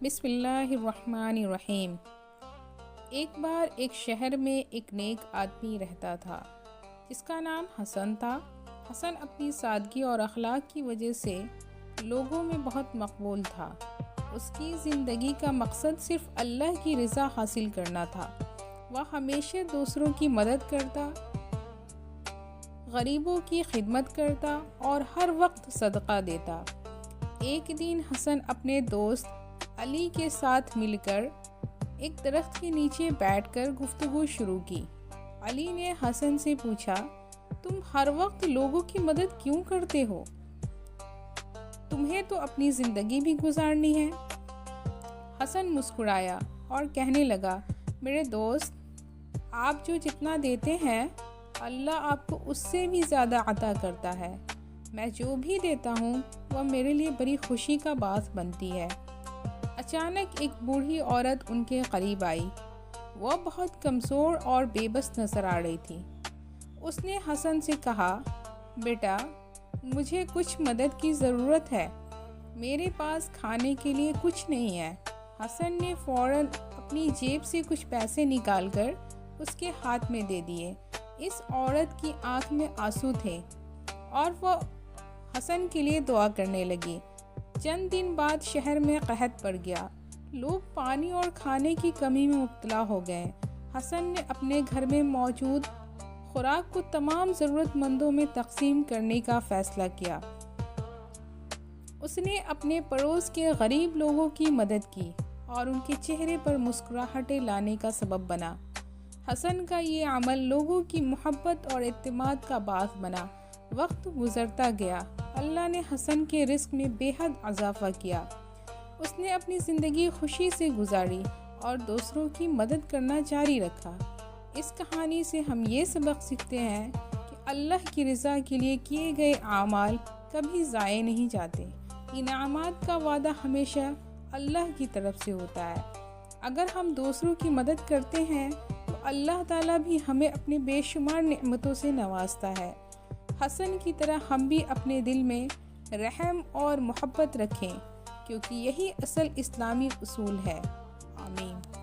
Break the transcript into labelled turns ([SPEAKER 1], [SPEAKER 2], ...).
[SPEAKER 1] بسم اللہ الرحمن الرحیم۔ ایک بار ایک شہر میں ایک نیک آدمی رہتا تھا جس کا نام حسن تھا۔ حسن اپنی سادگی اور اخلاق کی وجہ سے لوگوں میں بہت مقبول تھا۔ اس کی زندگی کا مقصد صرف اللہ کی رضا حاصل کرنا تھا۔ وہ ہمیشہ دوسروں کی مدد کرتا، غریبوں کی خدمت کرتا اور ہر وقت صدقہ دیتا۔ ایک دن حسن اپنے دوست علی کے ساتھ مل کر ایک درخت کے نیچے بیٹھ کر گفتگو شروع کی۔ علی نے حسن سے پوچھا، تم ہر وقت لوگوں کی مدد کیوں کرتے ہو؟ تمہیں تو اپنی زندگی بھی گزارنی ہے۔ حسن مسکرایا اور کہنے لگا، میرے دوست، آپ جو جتنا دیتے ہیں اللہ آپ کو اس سے بھی زیادہ عطا کرتا ہے۔ میں جو بھی دیتا ہوں وہ میرے لیے بڑی خوشی کا باعث بنتی ہے۔ اچانک ایک بوڑھی عورت ان کے قریب آئی۔ وہ بہت کمزور اور بے بس نظر آ رہی تھی۔ اس نے حسن سے کہا، بیٹا، مجھے کچھ مدد کی ضرورت ہے، میرے پاس کھانے کے لیے کچھ نہیں ہے۔ حسن نے فوراً اپنی جیب سے کچھ پیسے نکال کر اس کے ہاتھ میں دے دیے۔ اس عورت کی آنکھ میں آنسو تھے اور وہ حسن کے لیے دعا کرنے لگی۔ چند دن بعد شہر میں قحط پڑ گیا۔ لوگ پانی اور کھانے کی کمی میں مبتلا ہو گئے۔ حسن نے اپنے گھر میں موجود خوراک کو تمام ضرورت مندوں میں تقسیم کرنے کا فیصلہ کیا۔ اس نے اپنے پڑوس کے غریب لوگوں کی مدد کی اور ان کے چہرے پر مسکراہٹیں لانے کا سبب بنا۔ حسن کا یہ عمل لوگوں کی محبت اور اعتماد کا باعث بنا۔ وقت گزرتا گیا، اللہ نے حسن کے رزق میں بے حد اضافہ کیا۔ اس نے اپنی زندگی خوشی سے گزاری اور دوسروں کی مدد کرنا جاری رکھا۔ اس کہانی سے ہم یہ سبق سیکھتے ہیں کہ اللہ کی رضا کے لیے کیے گئے اعمال کبھی ضائع نہیں جاتے۔ انعامات کا وعدہ ہمیشہ اللہ کی طرف سے ہوتا ہے۔ اگر ہم دوسروں کی مدد کرتے ہیں تو اللہ تعالیٰ بھی ہمیں اپنے بے شمار نعمتوں سے نوازتا ہے۔ حسن کی طرح ہم بھی اپنے دل میں رحم اور محبت رکھیں، کیونکہ یہی اصل اسلامی اصول ہے۔ آمین۔